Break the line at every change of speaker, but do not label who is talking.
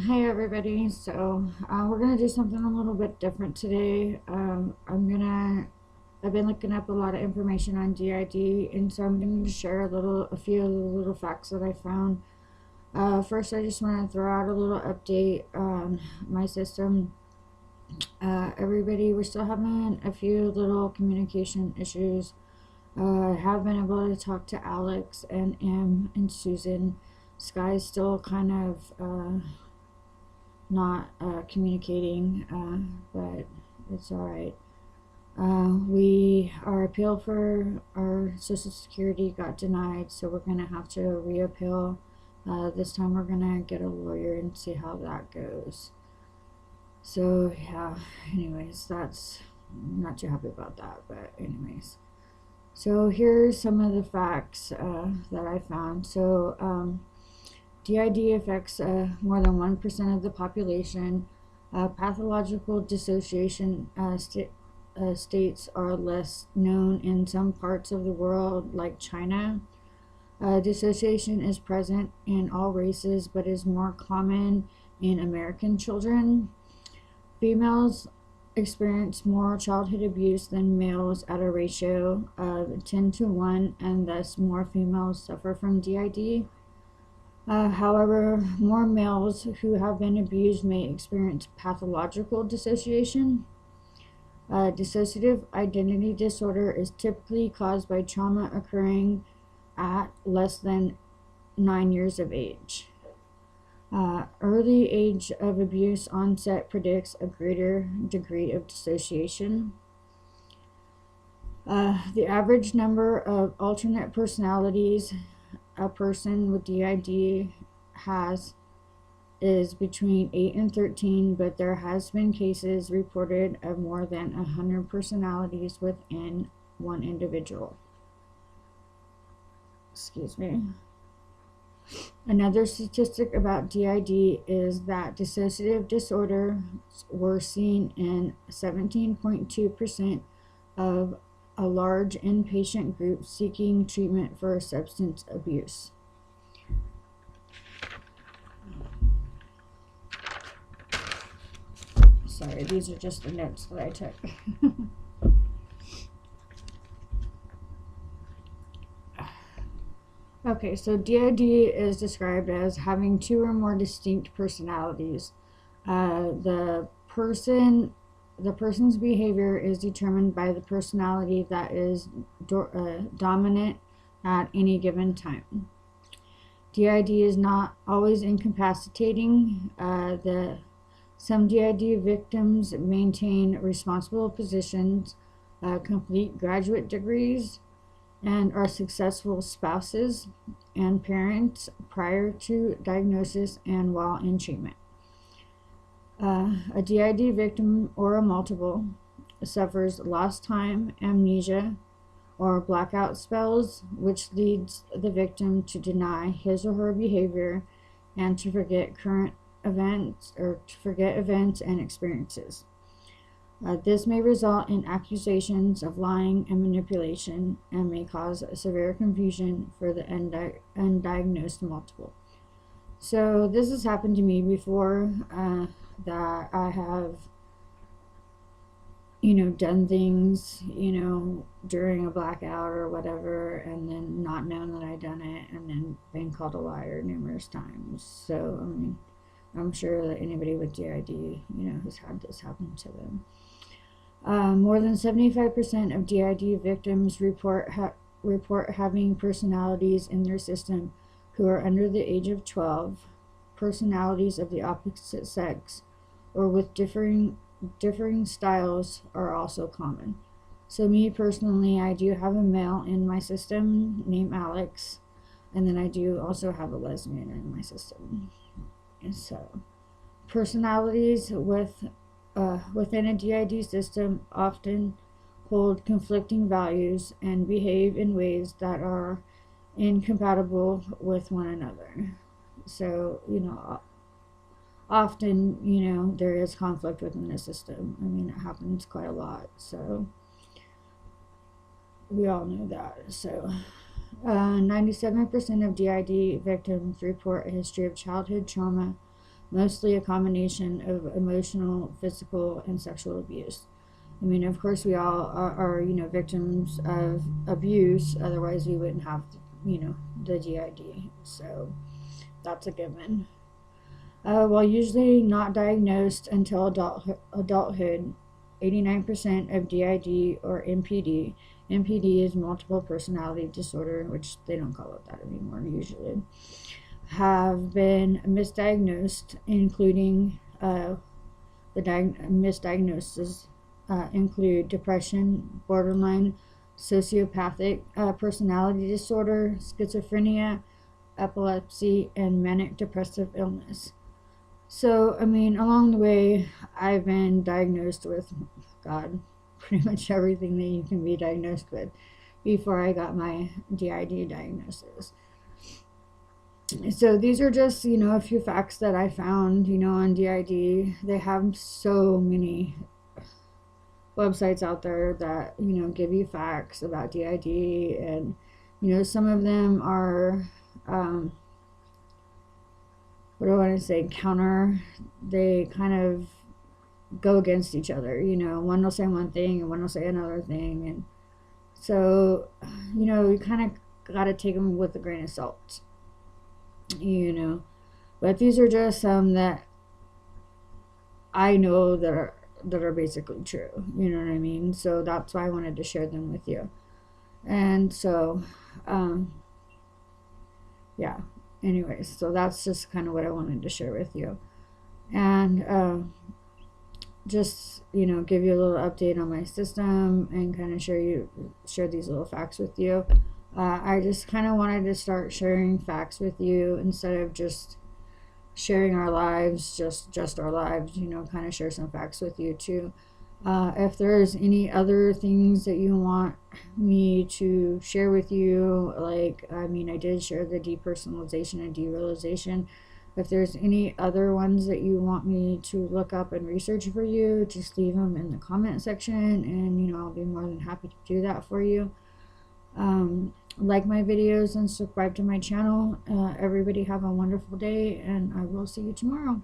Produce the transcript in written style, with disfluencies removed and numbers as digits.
Hey everybody, so we're gonna do something a little bit different today. I've been looking up a lot of information on DID, and so I'm gonna share a few of the little facts that I found. First, I just want to throw out a little update on my system. Everybody, we're still having a few little communication issues. I have been able to talk to Alex and Em and Susan. Sky's still kind of not communicating, but it's all right. Our appeal for our Social Security got denied, so we're gonna have to reappeal. This time we're gonna get a lawyer and see how that goes. So yeah, anyways, I'm not too happy about that, but anyways. So here's some of the facts that I found. So DID affects more than 1% of the population. Pathological dissociation states are less known in some parts of the world, like China. Dissociation is present in all races, but is more common in American children. Females experience more childhood abuse than males at a ratio of 10 to 1, and thus more females suffer from DID. However, more males who have been abused may experience pathological dissociation. Dissociative identity disorder is typically caused by trauma occurring at less than 9 years of age. Early age of abuse onset predicts a greater degree of dissociation. The average number of alternate personalities a person with DID has is between 8 and 13, but there has been cases reported of more than 100 personalities within one individual. Excuse me. Another statistic about DID is that dissociative disorders were seen in 17.2% of a large inpatient group seeking treatment for substance abuse. Sorry, these are just the notes that I took. Okay, so DID is described as having 2 or more distinct personalities. The person's behavior is determined by the personality that is dominant at any given time. DID is not always incapacitating. Some DID victims maintain responsible positions, complete graduate degrees, and are successful spouses and parents prior to diagnosis and while in treatment. A DID victim or a multiple suffers lost time, amnesia, or blackout spells, which leads the victim to deny his or her behavior and to forget events and experiences. This may result in accusations of lying and manipulation and may cause severe confusion for the undiagnosed multiple. So this has happened to me before, that I have, done things, during a blackout or whatever, and then not known that I'd done it, and then been called a liar numerous times. So, I'm sure that anybody with DID, has had this happen to them. More than 75% of DID victims report having personalities in their system who are under the age of 12, personalities of the opposite sex, or with differing styles are also common. So me personally, I do have a male in my system named Alex, and then I do also have a lesbian in my system. And so personalities within a DID system often hold conflicting values and behave in ways that are incompatible with one another. So, often, there is conflict within the system. It happens quite a lot. So, we all know that. So, 97% of DID victims report a history of childhood trauma mostly a combination of emotional, physical, and sexual abuse. I mean, of course, we all are victims of abuse. Otherwise, we wouldn't have, the DID. So that's a given. While usually not diagnosed until adulthood, 89% of DID or MPD is multiple personality disorder, which they don't call it that anymore usually, have been misdiagnosed, including the misdiagnoses include depression, borderline, sociopathic personality disorder, schizophrenia, epilepsy, and manic depressive illness. So, I mean, along the way, I've been diagnosed with, God, pretty much everything that you can be diagnosed with before I got my DID diagnosis. So these are just, a few facts that I found, on DID. They have so many websites out there that, give you facts about DID, and, some of them are, what do I want to say, they kind of go against each other. One will say one thing and one will say another thing. And so, you kind of got to take them with a grain of salt, But these are just some that I know that are basically true. You know what I mean? So that's why I wanted to share them with you. And so, yeah. Anyways, so that's just kind of what I wanted to share with you. And just, give you a little update on my system and kind of share these little facts with you. I just kind of wanted to start sharing facts with you instead of just sharing our lives, just our lives, kind of share some facts with you too. If there's any other things that you want me to share with you, I did share the depersonalization and derealization. If there's any other ones that you want me to look up and research for you, just leave them in the comment section, and I'll be more than happy to do that for you. Like my videos and subscribe to my channel. Everybody have a wonderful day, and I will see you tomorrow.